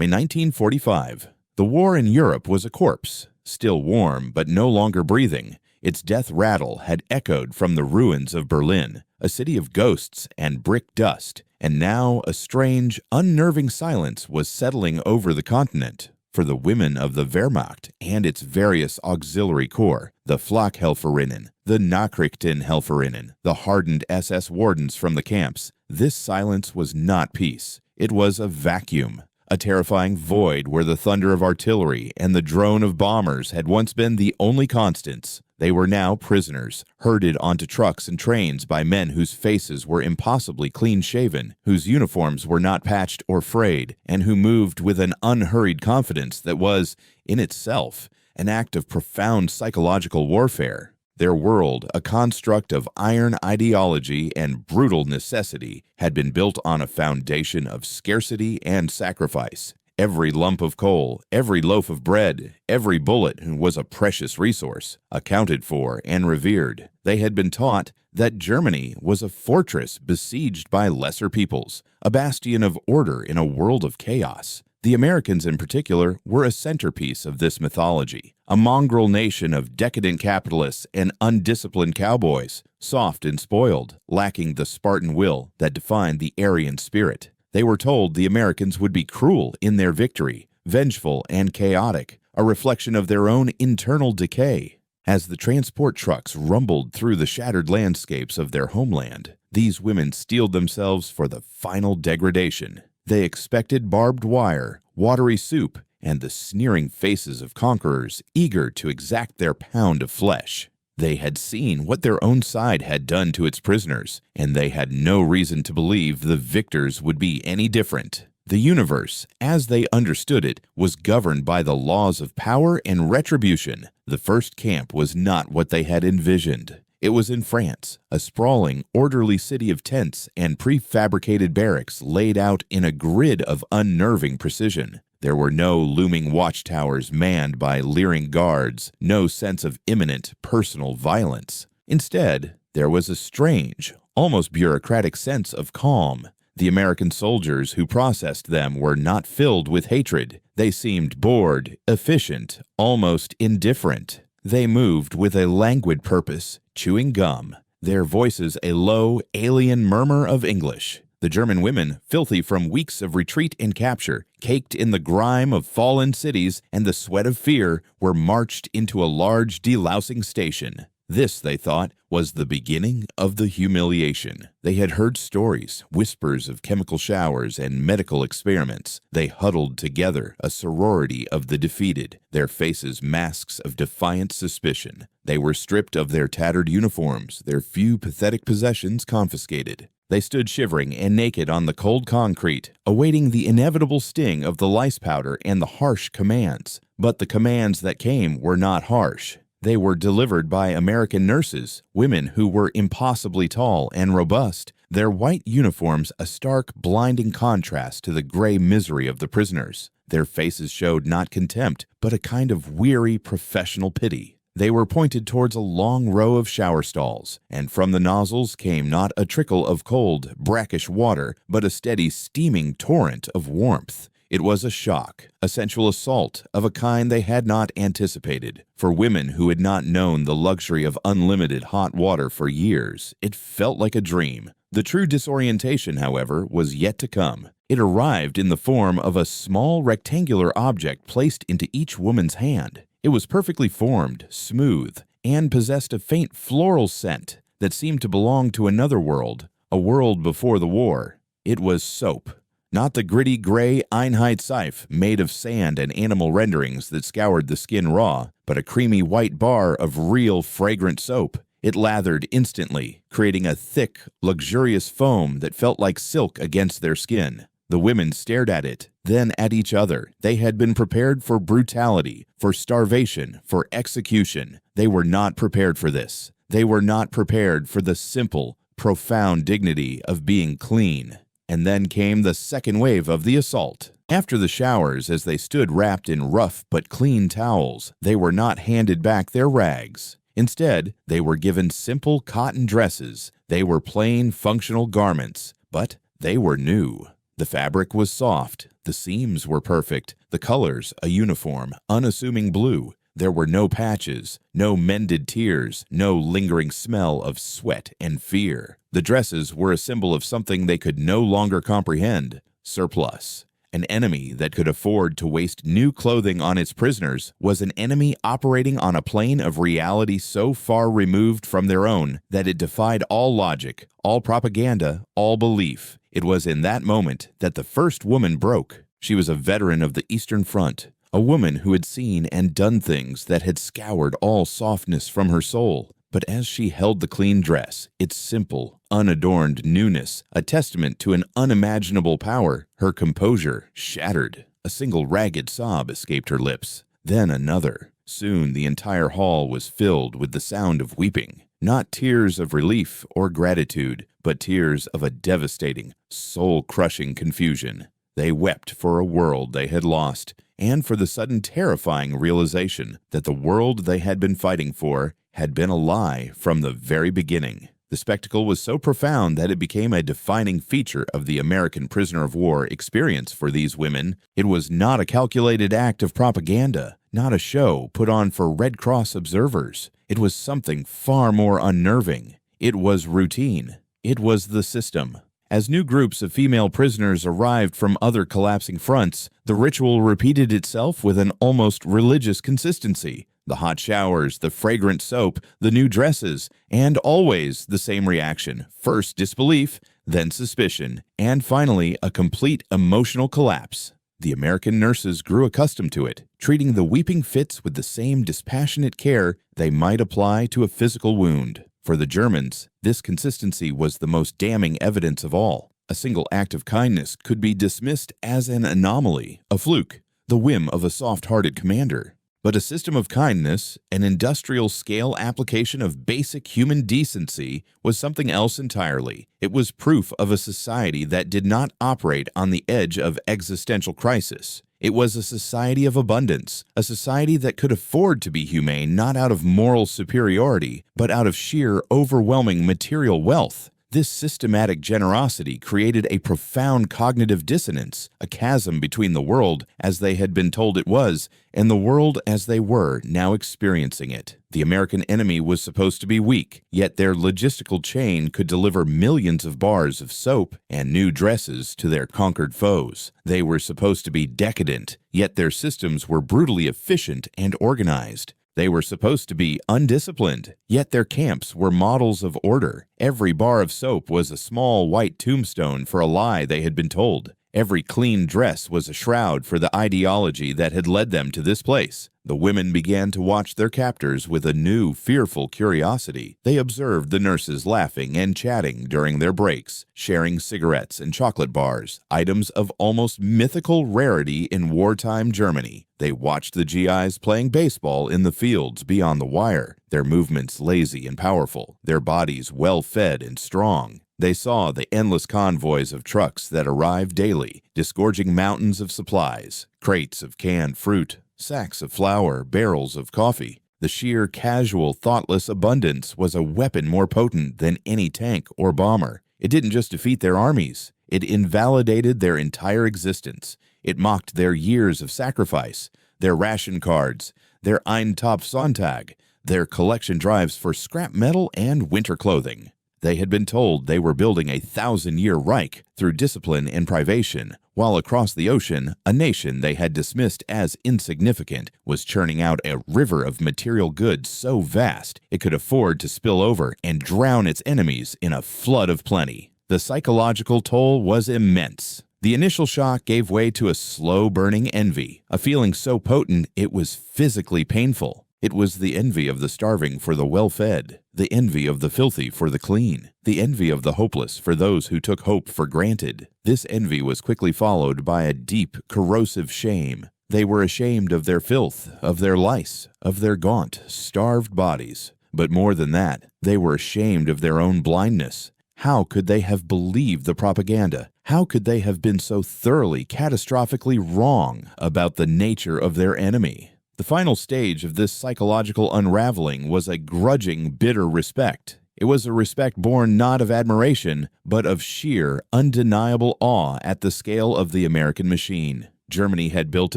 May 1945. The war in Europe was a corpse, still warm but no longer breathing. Its death rattle had echoed from the ruins of Berlin, a city of ghosts and brick dust, and now a strange, unnerving silence was settling over the continent. For the women of the Wehrmacht and its various auxiliary corps, the Flakhelferinnen, the Nachrichtenhelferinnen, the hardened SS wardens from the camps, this silence was not peace. It was a vacuum, a terrifying void where the thunder of artillery and the drone of bombers had once been the only constants. They were now prisoners, herded onto trucks and trains by men whose faces were impossibly clean-shaven, whose uniforms were not patched or frayed, and who moved with an unhurried confidence that was, in itself, an act of profound psychological warfare. Their world, a construct of iron ideology and brutal necessity, had been built on a foundation of scarcity and sacrifice. Every lump of coal, every loaf of bread, every bullet was a precious resource, accounted for and revered. They had been taught that Germany was a fortress besieged by lesser peoples, a bastion of order in a world of chaos. The Americans in particular were a centerpiece of this mythology, a mongrel nation of decadent capitalists and undisciplined cowboys, soft and spoiled, lacking the Spartan will that defined the Aryan spirit. They were told the Americans would be cruel in their victory, vengeful and chaotic, a reflection of their own internal decay. As the transport trucks rumbled through the shattered landscapes of their homeland, these women steeled themselves for the final degradation. They expected barbed wire, watery soup, and the sneering faces of conquerors eager to exact their pound of flesh. They had seen what their own side had done to its prisoners, and they had no reason to believe the victors would be any different. The universe, as they understood it, was governed by the laws of power and retribution. The first camp was not what they had envisioned. It was in France, a sprawling, orderly city of tents and prefabricated barracks laid out in a grid of unnerving precision. There were no looming watchtowers manned by leering guards, no sense of imminent personal violence. Instead, there was a strange, almost bureaucratic sense of calm. The American soldiers who processed them were not filled with hatred. They seemed bored, efficient, almost indifferent. They moved with a languid purpose, chewing gum, their voices a low, alien murmur of English. The German women, filthy from weeks of retreat and capture, caked in the grime of fallen cities and the sweat of fear, were marched into a large delousing station. This, they thought, was the beginning of the humiliation. They had heard stories, whispers of chemical showers and medical experiments. They huddled together, a sorority of the defeated, their faces masks of defiant suspicion. They were stripped of their tattered uniforms, their few pathetic possessions confiscated. They stood shivering and naked on the cold concrete, awaiting the inevitable sting of the lice powder and the harsh commands. But the commands that came were not harsh. They were delivered by American nurses, women who were impossibly tall and robust, their white uniforms a stark, blinding contrast to the gray misery of the prisoners. Their faces showed not contempt, but a kind of weary, professional pity. They were pointed towards a long row of shower stalls, and from the nozzles came not a trickle of cold, brackish water, but a steady, steaming torrent of warmth. It was a shock, a sensual assault of a kind they had not anticipated. For women who had not known the luxury of unlimited hot water for years, it felt like a dream. The true disorientation, however, was yet to come. It arrived in the form of a small rectangular object placed into each woman's hand. It was perfectly formed, smooth, and possessed a faint floral scent that seemed to belong to another world, a world before the war. It was soap. Not the gritty gray Einheitsseife made of sand and animal renderings that scoured the skin raw, but a creamy white bar of real fragrant soap. It lathered instantly, creating a thick, luxurious foam that felt like silk against their skin. The women stared at it, then at each other. They had been prepared for brutality, for starvation, for execution. They were not prepared for this. They were not prepared for the simple, profound dignity of being clean. And then came the second wave of the assault. After the showers, as they stood wrapped in rough but clean towels, they were not handed back their rags. Instead, they were given simple cotton dresses. They were plain, functional garments, but they were new. The fabric was soft, the seams were perfect, the colors a uniform, unassuming blue. There were no patches, no mended tears, no lingering smell of sweat and fear. The dresses were a symbol of something they could no longer comprehend: surplus. An enemy that could afford to waste new clothing on its prisoners was an enemy operating on a plane of reality so far removed from their own that it defied all logic, all propaganda, all belief. It was in that moment that the first woman broke. She was a veteran of the Eastern Front, a woman who had seen and done things that had scoured all softness from her soul. But as she held the clean dress, its simple, unadorned newness, a testament to an unimaginable power, her composure shattered. A single ragged sob escaped her lips, then another. Soon the entire hall was filled with the sound of weeping. Not tears of relief or gratitude, but tears of a devastating, soul-crushing confusion. They wept for a world they had lost, and for the sudden terrifying realization that the world they had been fighting for had been a lie from the very beginning. The spectacle was so profound that it became a defining feature of the American prisoner of war experience for these women. It was not a calculated act of propaganda, not a show put on for Red Cross observers. It was something far more unnerving. It was routine. It was the system. As new groups of female prisoners arrived from other collapsing fronts, the ritual repeated itself with an almost religious consistency. The hot showers, the fragrant soap, the new dresses, and always the same reaction: first disbelief, then suspicion, and finally a complete emotional collapse. The American nurses grew accustomed to it, treating the weeping fits with the same dispassionate care they might apply to a physical wound. For the Germans, this consistency was the most damning evidence of all. A single act of kindness could be dismissed as an anomaly, a fluke, the whim of a soft-hearted commander. But a system of kindness, an industrial-scale application of basic human decency, was something else entirely. It was proof of a society that did not operate on the edge of existential crisis. It was a society of abundance, a society that could afford to be humane not out of moral superiority, but out of sheer, overwhelming material wealth. This systematic generosity created a profound cognitive dissonance, a chasm between the world as they had been told it was, and the world as they were now experiencing it. The American enemy was supposed to be weak, yet their logistical chain could deliver millions of bars of soap and new dresses to their conquered foes. They were supposed to be decadent, yet their systems were brutally efficient and organized. They were supposed to be undisciplined, yet their camps were models of order. Every bar of soap was a small white tombstone for a lie they had been told. Every clean dress was a shroud for the ideology that had led them to this place. The women began to watch their captors with a new, fearful curiosity. They observed the nurses laughing and chatting during their breaks, sharing cigarettes and chocolate bars, items of almost mythical rarity in wartime Germany. They watched the GIs playing baseball in the fields beyond the wire, their movements lazy and powerful, their bodies well-fed and strong. They saw the endless convoys of trucks that arrived daily, disgorging mountains of supplies, crates of canned fruit, sacks of flour, barrels of coffee. The sheer, casual, thoughtless abundance was a weapon more potent than any tank or bomber. It didn't just defeat their armies. It invalidated their entire existence. It mocked their years of sacrifice, their ration cards, their Eintopfsonntag, their collection drives for scrap metal and winter clothing. They had been told they were building a 1,000-year Reich through discipline and privation, while across the ocean, a nation they had dismissed as insignificant was churning out a river of material goods so vast it could afford to spill over and drown its enemies in a flood of plenty. The psychological toll was immense. The initial shock gave way to a slow-burning envy, a feeling so potent it was physically painful. It was the envy of the starving for the well-fed, the envy of the filthy for the clean, the envy of the hopeless for those who took hope for granted. This envy was quickly followed by a deep, corrosive shame. They were ashamed of their filth, of their lice, of their gaunt, starved bodies. But more than that, they were ashamed of their own blindness. How could they have believed the propaganda? How could they have been so thoroughly, catastrophically wrong about the nature of their enemy? The final stage of this psychological unraveling was a grudging, bitter respect. It was a respect born not of admiration, but of sheer, undeniable awe at the scale of the American machine. Germany had built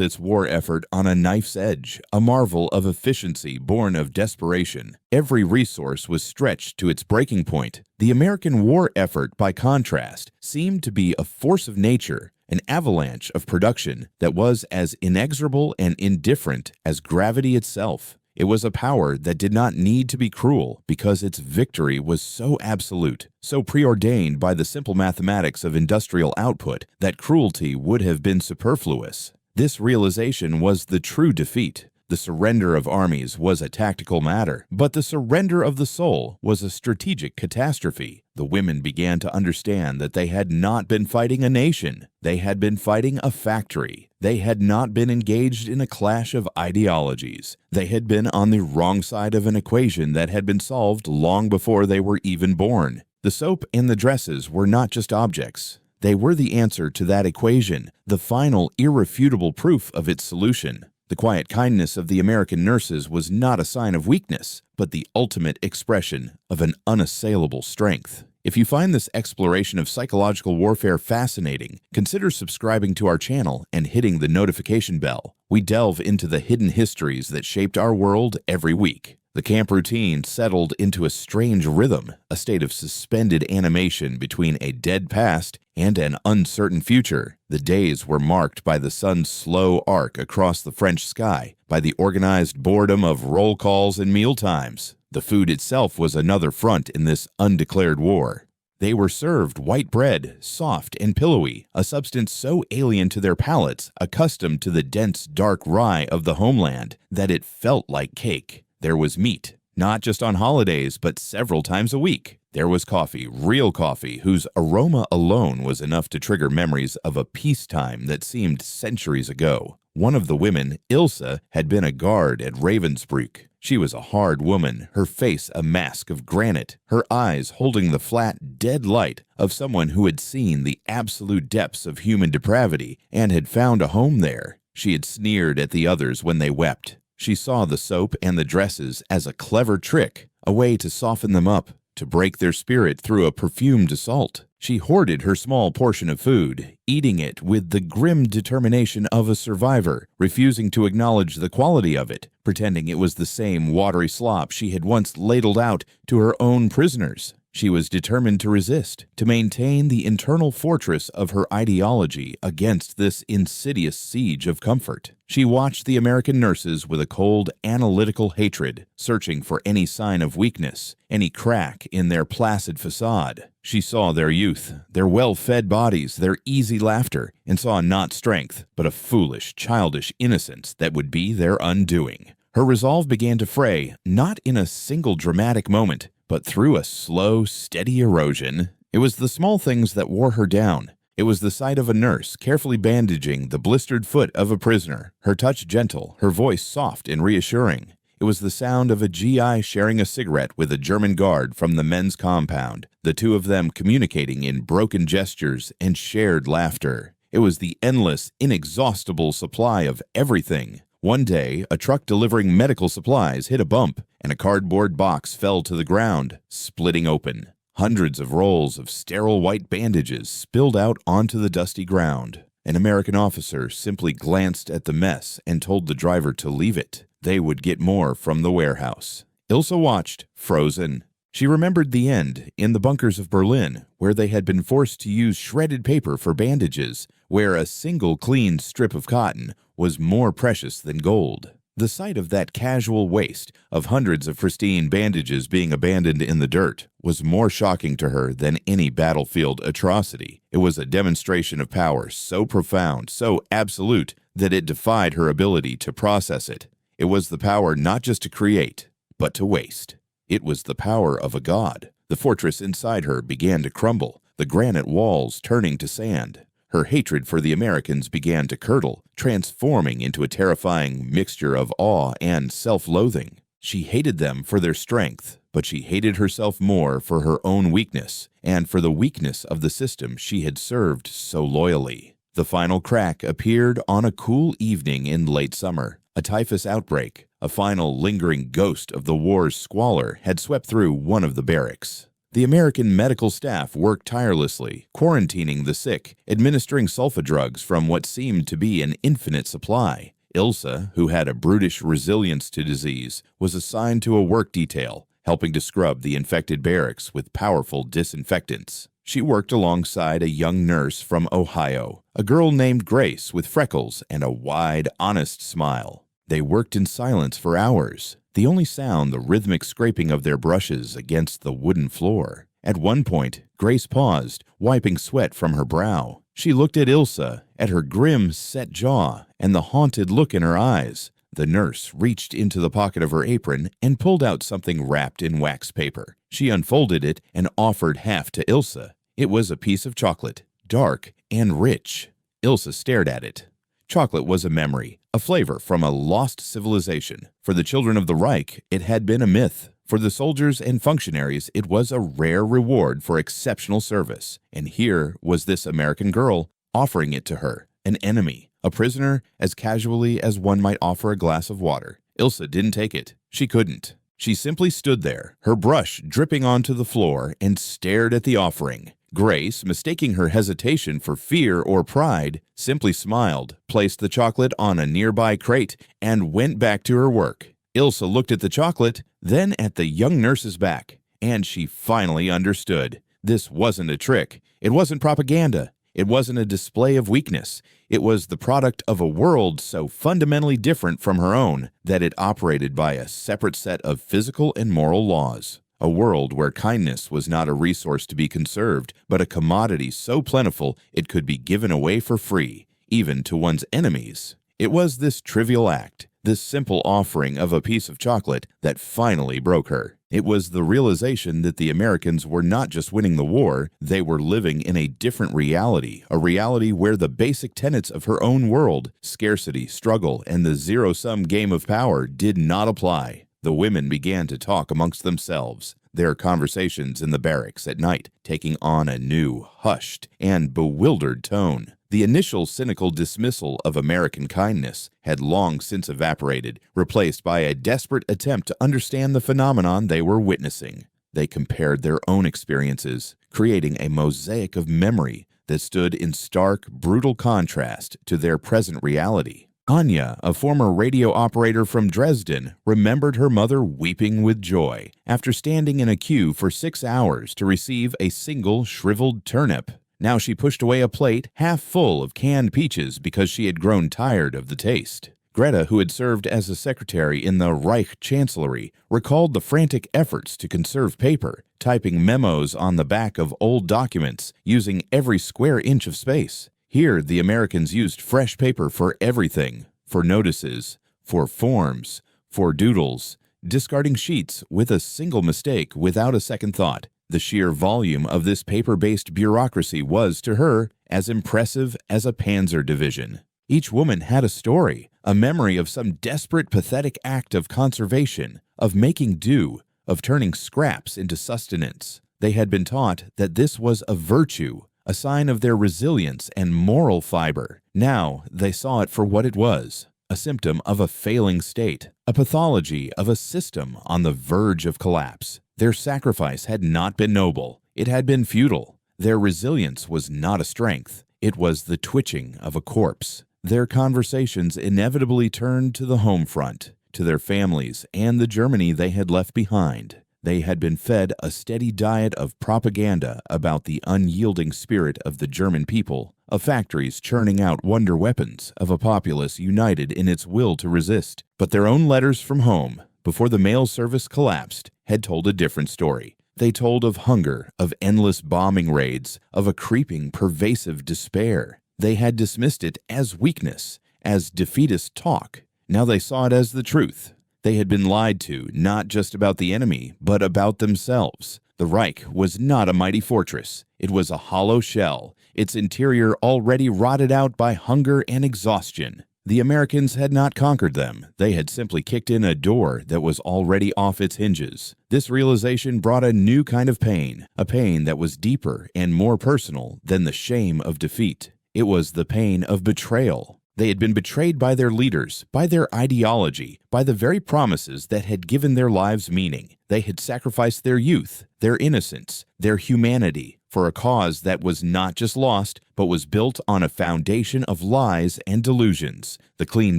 its war effort on a knife's edge, a marvel of efficiency born of desperation. Every resource was stretched to its breaking point. The American war effort, by contrast, seemed to be a force of nature, an avalanche of production that was as inexorable and indifferent as gravity itself. It was a power that did not need to be cruel because its victory was so absolute, so preordained by the simple mathematics of industrial output that cruelty would have been superfluous. This realization was the true defeat. The surrender of armies was a tactical matter, but the surrender of the soul was a strategic catastrophe. The women began to understand that they had not been fighting a nation. They had been fighting a factory. They had not been engaged in a clash of ideologies. They had been on the wrong side of an equation that had been solved long before they were even born. The soap and the dresses were not just objects. They were the answer to that equation, the final irrefutable proof of its solution. The quiet kindness of the American nurses was not a sign of weakness, but the ultimate expression of an unassailable strength. If you find this exploration of psychological warfare fascinating, consider subscribing to our channel and hitting the notification bell. We delve into the hidden histories that shaped our world every week. The camp routine settled into a strange rhythm, a state of suspended animation between a dead past and an uncertain future. The days were marked by the sun's slow arc across the French sky, by the organized boredom of roll calls and meal times. The food itself was another front in this undeclared war. They were served white bread, soft and pillowy, a substance so alien to their palates, accustomed to the dense, dark rye of the homeland, that it felt like cake. There was meat, not just on holidays, but several times a week. There was coffee, real coffee, whose aroma alone was enough to trigger memories of a peacetime that seemed centuries ago. One of the women, Ilse, had been a guard at Ravensbrück. She was a hard woman, her face a mask of granite, her eyes holding the flat, dead light of someone who had seen the absolute depths of human depravity and had found a home there. She had sneered at the others when they wept. She saw the soap and the dresses as a clever trick, a way to soften them up, to break their spirit through a perfumed assault. She hoarded her small portion of food, eating it with the grim determination of a survivor, refusing to acknowledge the quality of it, pretending it was the same watery slop she had once ladled out to her own prisoners. She was determined to resist, to maintain the internal fortress of her ideology against this insidious siege of comfort. She watched the American nurses with a cold, analytical hatred, searching for any sign of weakness, any crack in their placid facade. She saw their youth, their well-fed bodies, their easy laughter, and saw not strength, but a foolish, childish innocence that would be their undoing. Her resolve began to fray, not in a single dramatic moment, but through a slow, steady erosion. It was the small things that wore her down. It was the sight of a nurse carefully bandaging the blistered foot of a prisoner, her touch gentle, her voice soft and reassuring. It was the sound of a GI sharing a cigarette with a German guard from the men's compound, the two of them communicating in broken gestures and shared laughter. It was the endless, inexhaustible supply of everything. One day, a truck delivering medical supplies hit a bump, and a cardboard box fell to the ground, splitting open. Hundreds of rolls of sterile white bandages spilled out onto the dusty ground. An American officer simply glanced at the mess and told the driver to leave it. They would get more from the warehouse. Ilse watched, frozen. She remembered the end in the bunkers of Berlin, where they had been forced to use shredded paper for bandages, where a single clean strip of cotton was more precious than gold. The sight of that casual waste of hundreds of pristine bandages being abandoned in the dirt was more shocking to her than any battlefield atrocity. It was a demonstration of power so profound, so absolute, that it defied her ability to process it. It was the power not just to create, but to waste. It was the power of a god. The fortress inside her began to crumble, the granite walls turning to sand. Her hatred for the Americans began to curdle, transforming into a terrifying mixture of awe and self-loathing. She hated them for their strength, but she hated herself more for her own weakness and for the weakness of the system she had served so loyally. The final crack appeared on a cool evening in late summer. A typhus outbreak, A final lingering ghost of the war's squalor had swept through one of the barracks. The American medical staff worked tirelessly, quarantining the sick, administering sulfa drugs from what seemed to be an infinite supply. Ilsa, who had a brutish resilience to disease, was assigned to a work detail, helping to scrub the infected barracks with powerful disinfectants. She worked alongside a young nurse from Ohio, a girl named Grace with freckles and a wide, honest smile. They worked in silence for hours, the only sound the rhythmic scraping of their brushes against the wooden floor. At one point, Grace paused, wiping sweat from her brow. She looked at Ilsa, at her grim, set jaw, and the haunted look in her eyes. The nurse reached into the pocket of her apron and pulled out something wrapped in wax paper. She unfolded it and offered half to Ilsa. It was a piece of chocolate, dark and rich. Ilsa stared at it. Chocolate was a memory, a flavor from a lost civilization. For the children of the Reich, it had been a myth. For the soldiers and functionaries, it was a rare reward for exceptional service. And here was this American girl offering it to her, an enemy, a prisoner, as casually as one might offer a glass of water. Ilsa didn't take it. She couldn't. She simply stood there, her brush dripping onto the floor, and stared at the offering. Grace, mistaking her hesitation for fear or pride, simply smiled, placed the chocolate on a nearby crate, and went back to her work. Ilsa looked at the chocolate, then at the young nurse's back, and she finally understood. This wasn't a trick. It wasn't propaganda. It wasn't a display of weakness. It was the product of a world so fundamentally different from her own that it operated by a separate set of physical and moral laws. A world where kindness was not a resource to be conserved, but a commodity so plentiful it could be given away for free, even to one's enemies. It was this trivial act, this simple offering of a piece of chocolate, that finally broke her. It was the realization that the Americans were not just winning the war, they were living in a different reality, a reality where the basic tenets of her own world, scarcity, struggle, and the zero-sum game of power did not apply. The women began to talk amongst themselves, their conversations in the barracks at night taking on a new, hushed, and bewildered tone. The initial cynical dismissal of American kindness had long since evaporated, replaced by a desperate attempt to understand the phenomenon they were witnessing. They compared their own experiences, creating a mosaic of memory that stood in stark, brutal contrast to their present reality. Anya, a former radio operator from Dresden, remembered her mother weeping with joy after standing in a queue for 6 hours to receive a single shriveled turnip. Now she pushed away a plate half full of canned peaches because she had grown tired of the taste. Greta, who had served as a secretary in the Reich Chancellery, recalled the frantic efforts to conserve paper, typing memos on the back of old documents, using every square inch of space. Here, the Americans used fresh paper for everything, for notices, for forms, for doodles, discarding sheets with a single mistake without a second thought. The sheer volume of this paper-based bureaucracy was, to her, as impressive as a panzer division. Each woman had a story, a memory of some desperate, pathetic act of conservation, of making do, of turning scraps into sustenance. They had been taught that this was a virtue, a sign of their resilience and moral fiber. Now they saw it for what it was, a symptom of a failing state, a pathology of a system on the verge of collapse. Their sacrifice had not been noble. It had been futile. Their resilience was not a strength. It was the twitching of a corpse. Their conversations inevitably turned to the home front, to their families and the Germany they had left behind. They had been fed a steady diet of propaganda about the unyielding spirit of the German people, of factories churning out wonder weapons, of a populace united in its will to resist. But their own letters from home, before the mail service collapsed, had told a different story. They told of hunger, of endless bombing raids, of a creeping, pervasive despair. They had dismissed it as weakness, as defeatist talk. Now they saw it as the truth. They had been lied to, not just about the enemy, but about themselves. The Reich was not a mighty fortress. It was a hollow shell, its interior already rotted out by hunger and exhaustion. The Americans had not conquered them. They had simply kicked in a door that was already off its hinges. This realization brought a new kind of pain, a pain that was deeper and more personal than the shame of defeat. It was the pain of betrayal. They had been betrayed by their leaders, by their ideology, by the very promises that had given their lives meaning. They had sacrificed their youth, their innocence, their humanity for a cause that was not just lost, but was built on a foundation of lies and delusions. The clean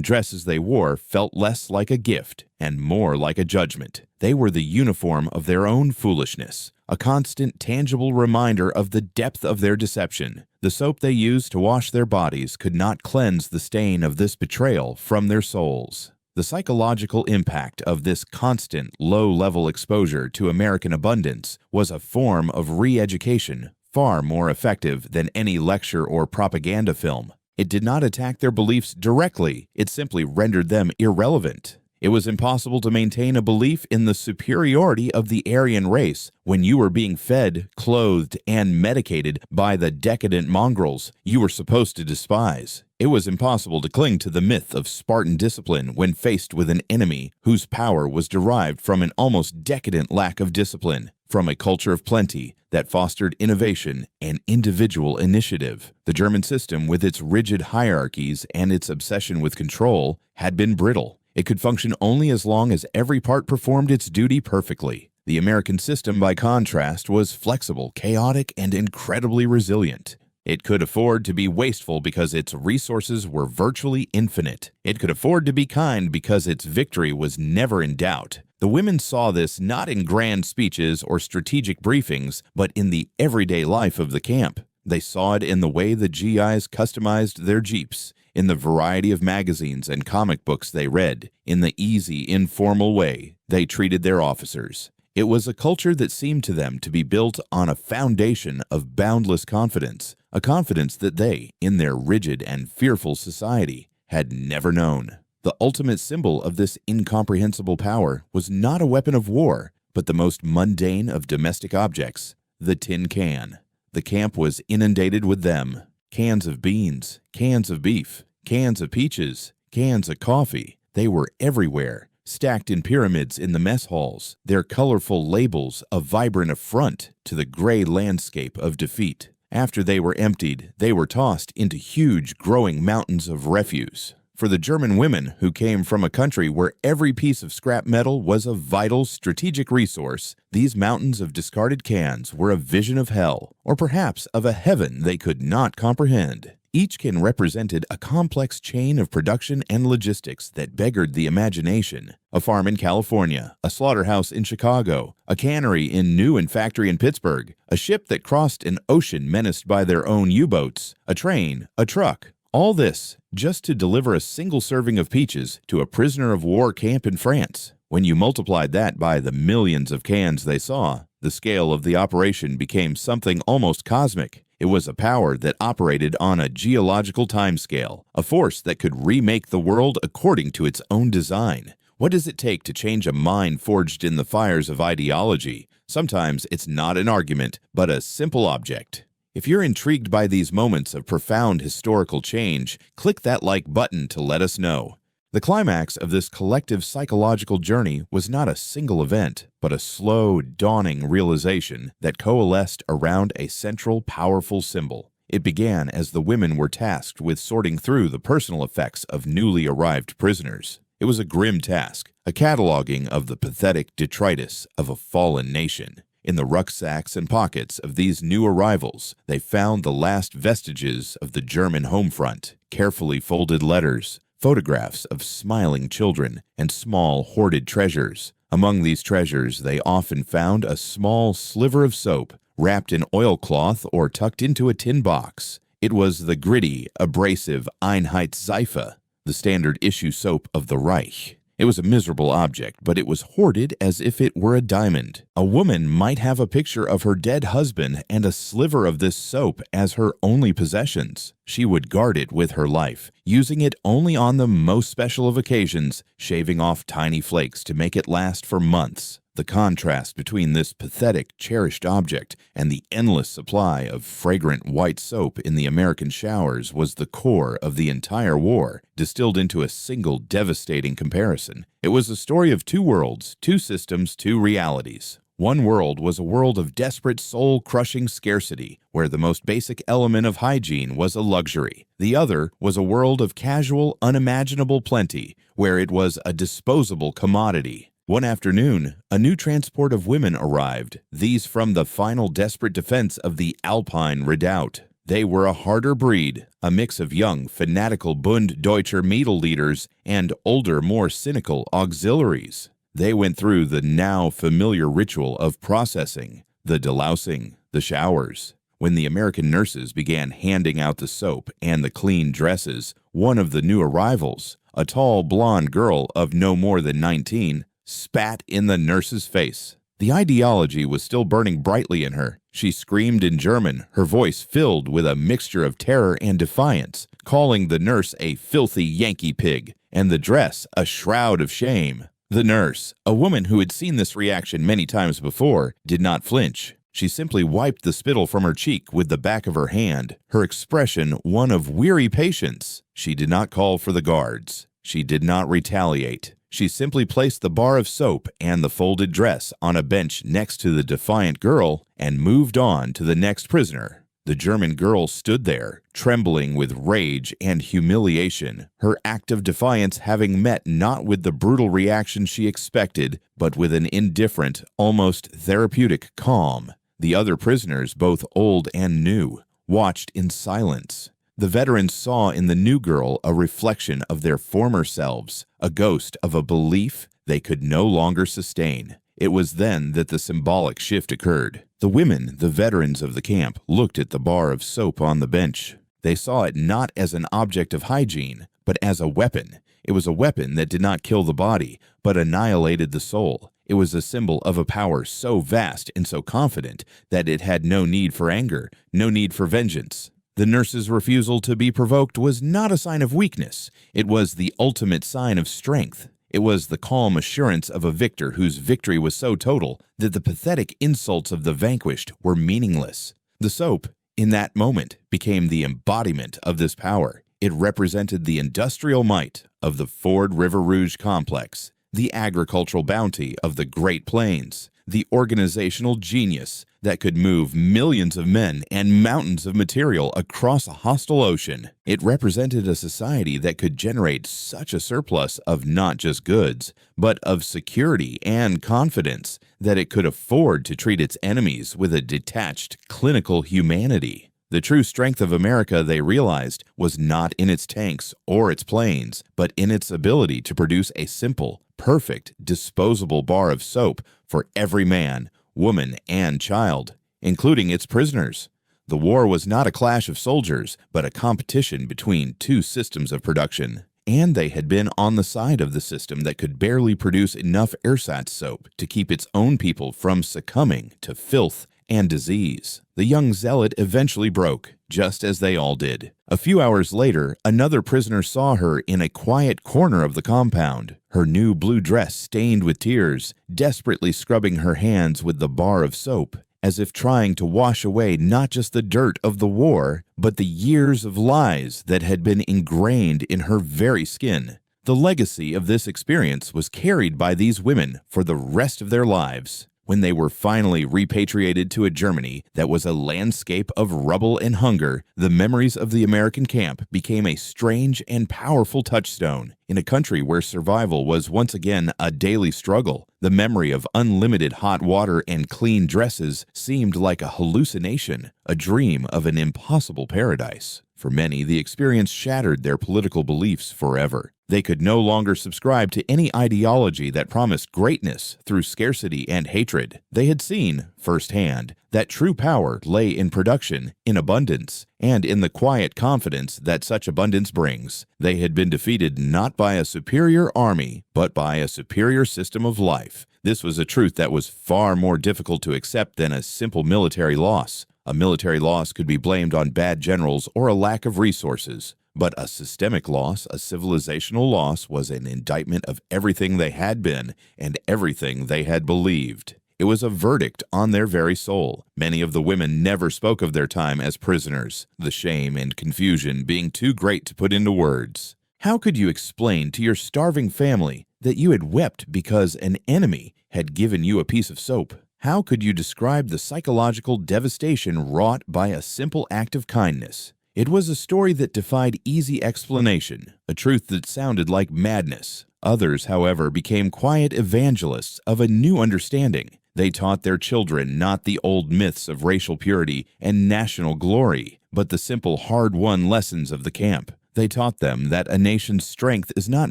dresses they wore felt less like a gift and more like a judgment. They were the uniform of their own foolishness, a constant, tangible reminder of the depth of their deception. The soap they used to wash their bodies could not cleanse the stain of this betrayal from their souls. The psychological impact of this constant, low-level exposure to American abundance was a form of re-education far more effective than any lecture or propaganda film. It did not attack their beliefs directly, it simply rendered them irrelevant. It was impossible to maintain a belief in the superiority of the Aryan race when you were being fed, clothed, and medicated by the decadent mongrels you were supposed to despise. It was impossible to cling to the myth of Spartan discipline when faced with an enemy whose power was derived from an almost decadent lack of discipline, from a culture of plenty that fostered innovation and individual initiative. The German system, with its rigid hierarchies and its obsession with control, had been brittle. It could function only as long as every part performed its duty perfectly. The American system, by contrast, was flexible, chaotic, and incredibly resilient. It could afford to be wasteful because its resources were virtually infinite. It could afford to be kind because its victory was never in doubt. The women saw this not in grand speeches or strategic briefings, but in the everyday life of the camp. They saw it in the way the GIs customized their jeeps, in the variety of magazines and comic books they read, in the easy, informal way they treated their officers. It was a culture that seemed to them to be built on a foundation of boundless confidence, a confidence that they, in their rigid and fearful society, had never known. The ultimate symbol of this incomprehensible power was not a weapon of war, but the most mundane of domestic objects, the tin can. The camp was inundated with them. Cans of beans, cans of beef, cans of peaches, cans of coffee. They were everywhere, stacked in pyramids in the mess halls, their colorful labels a vibrant affront to the gray landscape of defeat. After they were emptied, they were tossed into huge, growing mountains of refuse. For the German women who came from a country where every piece of scrap metal was a vital strategic resource, these mountains of discarded cans were a vision of hell, or perhaps of a heaven they could not comprehend. Each can represented a complex chain of production and logistics that beggared the imagination. A farm in California, a slaughterhouse in Chicago, a cannery in New factory in Pittsburgh, a ship that crossed an ocean menaced by their own U-boats, a train, a truck. All this just to deliver a single serving of peaches to a prisoner of war camp in France. When you multiplied that by the millions of cans they saw, the scale of the operation became something almost cosmic. It was a power that operated on a geological timescale, a force that could remake the world according to its own design. What does it take to change a mind forged in the fires of ideology? Sometimes it's not an argument, but a simple object. If you're intrigued by these moments of profound historical change, click that like button to let us know. The climax of this collective psychological journey was not a single event, but a slow, dawning realization that coalesced around a central, powerful symbol. It began as the women were tasked with sorting through the personal effects of newly arrived prisoners. It was a grim task, a cataloging of the pathetic detritus of a fallen nation. In the rucksacks and pockets of these new arrivals, they found the last vestiges of the German home front, carefully folded letters, photographs of smiling children, and small hoarded treasures. Among these treasures, they often found a small sliver of soap, wrapped in oilcloth or tucked into a tin box. It was the gritty, abrasive Einheitsseife, the standard issue soap of the Reich. It was a miserable object, but it was hoarded as if it were a diamond. A woman might have a picture of her dead husband and a sliver of this soap as her only possessions. She would guard it with her life, using it only on the most special of occasions, shaving off tiny flakes to make it last for months. The contrast between this pathetic, cherished object and the endless supply of fragrant white soap in the American showers was the core of the entire war, distilled into a single devastating comparison. It was a story of two worlds, two systems, two realities. One world was a world of desperate, soul-crushing scarcity, where the most basic element of hygiene was a luxury. The other was a world of casual, unimaginable plenty, where it was a disposable commodity. One afternoon, a new transport of women arrived, these from the final desperate defense of the Alpine redoubt. They were a harder breed, a mix of young, fanatical Bund Deutscher Mädel leaders and older, more cynical auxiliaries. They went through the now familiar ritual of processing, the delousing, the showers. When the American nurses began handing out the soap and the clean dresses, one of the new arrivals, a tall blonde girl of no more than 19, spat in the nurse's face. The ideology was still burning brightly in her. She screamed in German, her voice filled with a mixture of terror and defiance, calling the nurse a filthy Yankee pig, and the dress a shroud of shame. The nurse, a woman who had seen this reaction many times before, did not flinch. She simply wiped the spittle from her cheek with the back of her hand, her expression one of weary patience. She did not call for the guards. She did not retaliate. She simply placed the bar of soap and the folded dress on a bench next to the defiant girl and moved on to the next prisoner. The German girl stood there, trembling with rage and humiliation, her act of defiance having met not with the brutal reaction she expected, but with an indifferent, almost therapeutic calm. The other prisoners, both old and new, watched in silence. The veterans saw in the new girl a reflection of their former selves, a ghost of a belief they could no longer sustain. It was then that the symbolic shift occurred. The women, the veterans of the camp, looked at the bar of soap on the bench. They saw it not as an object of hygiene, but as a weapon. It was a weapon that did not kill the body, but annihilated the soul. It was a symbol of a power so vast and so confident that it had no need for anger, no need for vengeance. The nurse's refusal to be provoked was not a sign of weakness. It was the ultimate sign of strength. It was the calm assurance of a victor whose victory was so total that the pathetic insults of the vanquished were meaningless. The soap, in that moment, became the embodiment of this power. It represented the industrial might of the Ford River Rouge complex, the agricultural bounty of the Great Plains, the organizational genius that could move millions of men and mountains of material across a hostile ocean. It represented a society that could generate such a surplus of not just goods, but of security and confidence that it could afford to treat its enemies with a detached, clinical humanity. The true strength of America, they realized, was not in its tanks or its planes, but in its ability to produce a simple, perfect, disposable bar of soap for every man, woman, and child, including its prisoners. The war was not a clash of soldiers, but a competition between two systems of production. And they had been on the side of the system that could barely produce enough ersatz soap to keep its own people from succumbing to filth and disease. The young zealot eventually broke, just as they all did. A few hours later, another prisoner saw her in a quiet corner of the compound, her new blue dress stained with tears, desperately scrubbing her hands with the bar of soap, as if trying to wash away not just the dirt of the war, but the years of lies that had been ingrained in her very skin. The legacy of this experience was carried by these women for the rest of their lives. When they were finally repatriated to a Germany that was a landscape of rubble and hunger, the memories of the American camp became a strange and powerful touchstone. In a country where survival was once again a daily struggle, the memory of unlimited hot water and clean dresses seemed like a hallucination, a dream of an impossible paradise. For many, the experience shattered their political beliefs forever. They could no longer subscribe to any ideology that promised greatness through scarcity and hatred. They had seen, firsthand, that true power lay in production, in abundance, and in the quiet confidence that such abundance brings. They had been defeated not by a superior army, but by a superior system of life. This was a truth that was far more difficult to accept than a simple military loss. A military loss could be blamed on bad generals or a lack of resources. But a systemic loss, a civilizational loss, was an indictment of everything they had been and everything they had believed. It was a verdict on their very soul. Many of the women never spoke of their time as prisoners, the shame and confusion being too great to put into words. How could you explain to your starving family that you had wept because an enemy had given you a piece of soap? How could you describe the psychological devastation wrought by a simple act of kindness? It was a story that defied easy explanation, a truth that sounded like madness. Others, however, became quiet evangelists of a new understanding. They taught their children not the old myths of racial purity and national glory, but the simple, hard-won lessons of the camp. They taught them that a nation's strength is not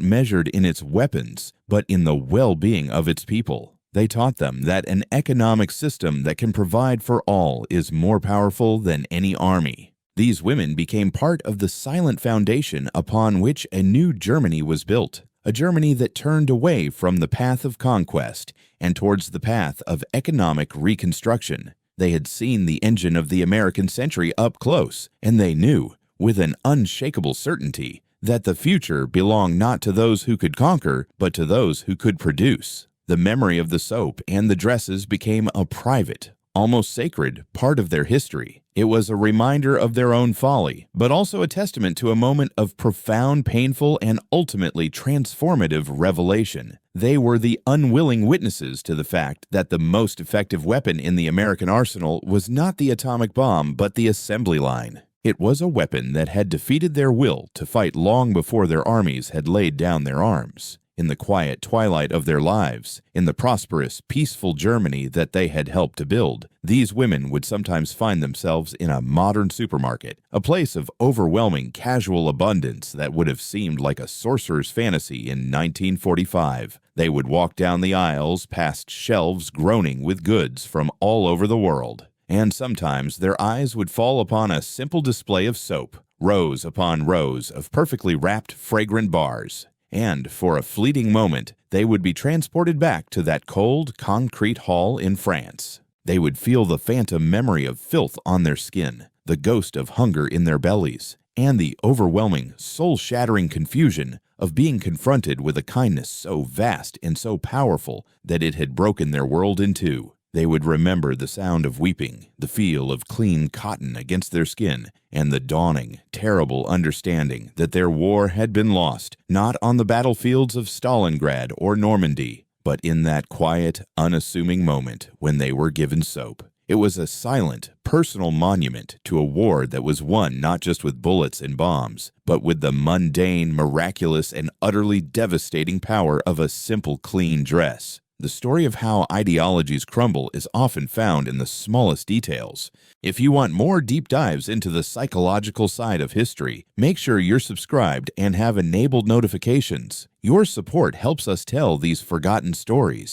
measured in its weapons, but in the well-being of its people. They taught them that an economic system that can provide for all is more powerful than any army. These women became part of the silent foundation upon which a new Germany was built, a Germany that turned away from the path of conquest and towards the path of economic reconstruction. They had seen the engine of the American century up close, and they knew, with an unshakable certainty, that the future belonged not to those who could conquer, but to those who could produce. The memory of the soap and the dresses became a private, almost sacred, part of their history. It was a reminder of their own folly, but also a testament to a moment of profound, painful, and ultimately transformative revelation. They were the unwilling witnesses to the fact that the most effective weapon in the American arsenal was not the atomic bomb, but the assembly line. It was a weapon that had defeated their will to fight long before their armies had laid down their arms. In the quiet twilight of their lives, in the prosperous, peaceful Germany that they had helped to build, these women would sometimes find themselves in a modern supermarket, a place of overwhelming casual abundance that would have seemed like a sorcerer's fantasy in 1945. They would walk down the aisles past shelves groaning with goods from all over the world. And sometimes their eyes would fall upon a simple display of soap, rows upon rows of perfectly wrapped, fragrant bars. And for a fleeting moment, they would be transported back to that cold, concrete hall in France. They would feel the phantom memory of filth on their skin, the ghost of hunger in their bellies, and the overwhelming, soul-shattering confusion of being confronted with a kindness so vast and so powerful that it had broken their world in two. They would remember the sound of weeping, the feel of clean cotton against their skin, and the dawning, terrible understanding that their war had been lost, not on the battlefields of Stalingrad or Normandy, but in that quiet, unassuming moment when they were given soap. It was a silent, personal monument to a war that was won not just with bullets and bombs, but with the mundane, miraculous, and utterly devastating power of a simple, clean dress. The story of how ideologies crumble is often found in the smallest details. If you want more deep dives into the psychological side of history, make sure you're subscribed and have enabled notifications. Your support helps us tell these forgotten stories.